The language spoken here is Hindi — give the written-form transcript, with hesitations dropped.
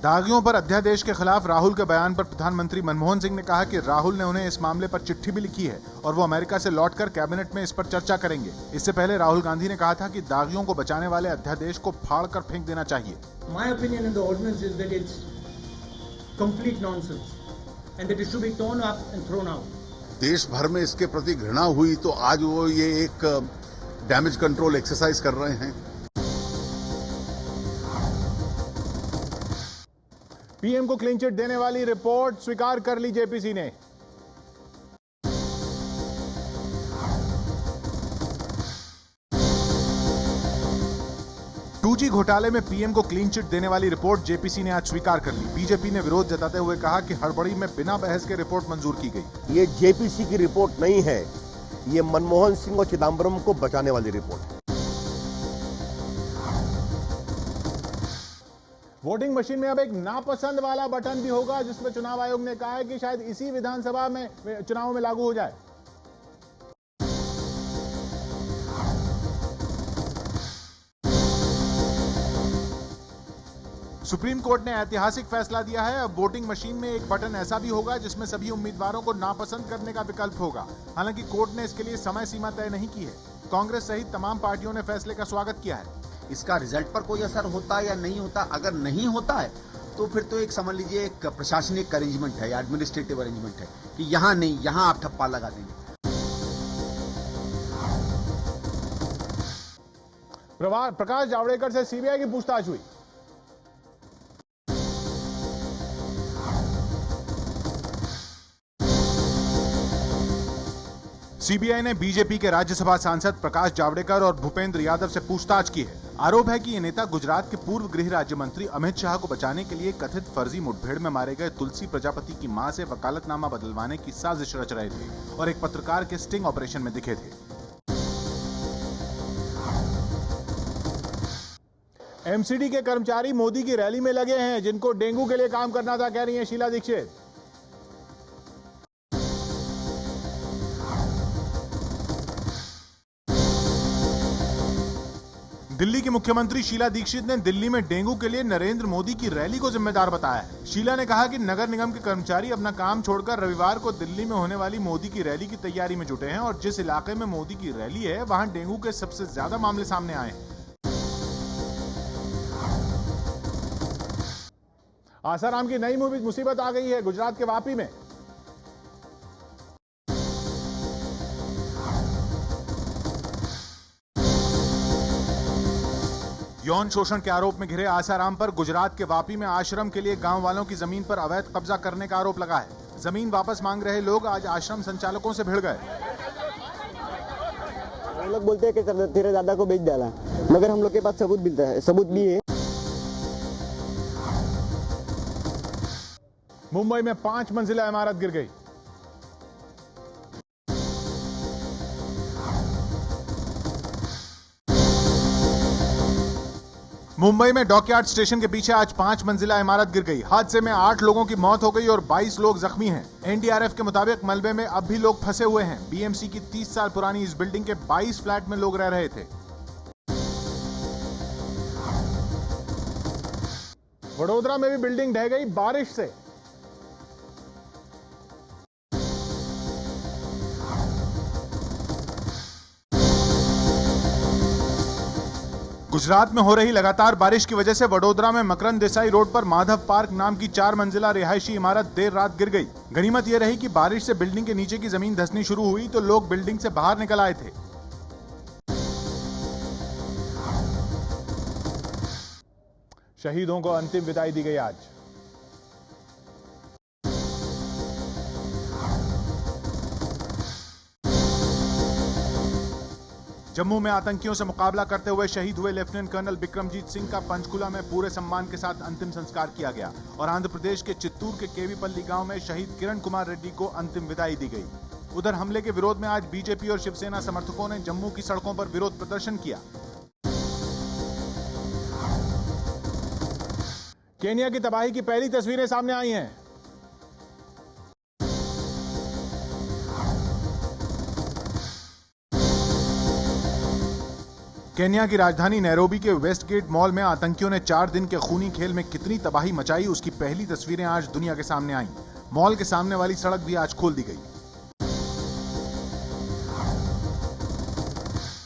दागियों पर अध्यादेश के खिलाफ राहुल के बयान पर प्रधानमंत्री मनमोहन सिंह ने कहा कि राहुल ने उन्हें इस मामले पर चिट्ठी भी लिखी है और वो अमेरिका से लौटकर कैबिनेट में इस पर चर्चा करेंगे। इससे पहले राहुल गांधी ने कहा था कि दागियों को बचाने वाले अध्यादेश को फाड़ कर फेंक देना चाहिए। My opinion in the ordinance is that it's complete nonsense and that it should be torn up and thrown out. देश भर में इसके प्रति घृणा हुई तो आज वो ये एक डैमेज कंट्रोल एक्सरसाइज कर रहे हैं। पीएम को क्लीन चिट देने वाली रिपोर्ट स्वीकार कर ली जेपीसी ने। टू घोटाले में पीएम को क्लीन चिट देने वाली रिपोर्ट जेपीसी ने आज स्वीकार कर ली। बीजेपी ने विरोध जताते हुए कहा कि हड़बड़ी में बिना बहस के रिपोर्ट मंजूर की गई। ये जेपीसी की रिपोर्ट नहीं है, ये मनमोहन सिंह और चिदंबरम को बचाने वाली रिपोर्ट है। वोटिंग मशीन में अब एक नापसंद वाला बटन भी होगा, जिसमें चुनाव आयोग ने कहा है कि शायद इसी विधानसभा में चुनाव में लागू हो जाए। सुप्रीम कोर्ट ने ऐतिहासिक फैसला दिया है। अब वोटिंग मशीन में एक बटन ऐसा भी होगा जिसमें सभी उम्मीदवारों को नापसंद करने का विकल्प होगा। हालांकि कोर्ट ने इसके लिए समय सीमा तय नहीं की है। कांग्रेस सहित तमाम पार्टियों ने फैसले का स्वागत किया है। इसका रिजल्ट पर कोई असर होता है या नहीं होता? अगर नहीं होता है तो फिर तो एक समझ लीजिए एक प्रशासनिक अरेंजमेंट है या एडमिनिस्ट्रेटिव अरेंजमेंट है कि यहां नहीं, यहां आप ठप्पा लगा देंगे। प्रकाश जावड़ेकर से सीबीआई की पूछताछ हुई। सीबीआई ने बीजेपी के राज्यसभा सांसद प्रकाश जावड़ेकर और भूपेंद्र यादव से पूछताछ की है। आरोप है कि ये नेता गुजरात के पूर्व गृह राज्य मंत्री अमित शाह को बचाने के लिए कथित फर्जी मुठभेड़ में मारे गए तुलसी प्रजापति की मां से वकालतनामा बदलवाने की साजिश रच रहे थे और एक पत्रकार के स्टिंग ऑपरेशन में दिखे थे। एमसीडी के कर्मचारी मोदी की रैली में लगे हैं, जिनको डेंगू के लिए काम करना था, कह रही हैं शीला दीक्षित। दिल्ली की मुख्यमंत्री शीला दीक्षित ने दिल्ली में डेंगू के लिए नरेंद्र मोदी की रैली को जिम्मेदार बताया है। शीला ने कहा कि नगर निगम के कर्मचारी अपना काम छोड़कर रविवार को दिल्ली में होने वाली मोदी की रैली की तैयारी में जुटे हैं और जिस इलाके में मोदी की रैली है वहां डेंगू के सबसे ज्यादा मामले सामने आए हैं। आसाराम की नई मुसीबत आ गई है गुजरात के वापी में। यौन शोषण के आरोप में घिरे आसाराम पर गुजरात के वापी में आश्रम के लिए गांव वालों की जमीन पर अवैध कब्जा करने का आरोप लगा है। जमीन वापस मांग रहे लोग आज आश्रम संचालकों से भिड़ गए। वो लोग बोलते हैं कि तेरे दादा को बेच डाला, मगर हम लोग के पास सबूत भी है। मुंबई में 5 मंजिला इमारत गिर गई। मुंबई में डॉकयार्ड स्टेशन के पीछे आज 5 मंजिला इमारत गिर गई। हादसे में 8 लोगों की मौत हो गई और 22 लोग जख्मी हैं। एनडीआरएफ के मुताबिक मलबे में अब भी लोग फंसे हुए हैं। बीएमसी की 30 साल पुरानी इस बिल्डिंग के 22 फ्लैट में लोग रह रहे थे। वडोदरा में भी बिल्डिंग ढह गई बारिश से। गुजरात में हो रही लगातार बारिश की वजह से वडोदरा में मकरंद देसाई रोड पर माधव पार्क नाम की 4 मंजिला रिहायशी इमारत देर रात गिर गई। गनीमत यह रही कि बारिश से बिल्डिंग के नीचे की जमीन धंसनी शुरू हुई तो लोग बिल्डिंग से बाहर निकल आए थे। शहीदों को अंतिम विदाई दी गई आज। जम्मू में आतंकियों से मुकाबला करते हुए शहीद हुए लेफ्टिनेंट कर्नल बिक्रमजीत सिंह का पंचकुला में पूरे सम्मान के साथ अंतिम संस्कार किया गया और आंध्र प्रदेश के चित्तूर के केवीपल्ली गांव में शहीद किरण कुमार रेड्डी को अंतिम विदाई दी गई। उधर हमले के विरोध में आज बीजेपी और शिवसेना समर्थकों ने जम्मू की सड़कों पर विरोध प्रदर्शन किया। केनिया की तबाही की पहली तस्वीरें सामने आई हैं। केन्या की राजधानी नैरोबी के वेस्टगेट मॉल में आतंकियों ने 4 दिन के खूनी खेल में कितनी तबाही मचाई, उसकी पहली तस्वीरें आज दुनिया के सामने आईं। मॉल के सामने वाली सड़क भी आज खोल दी गई।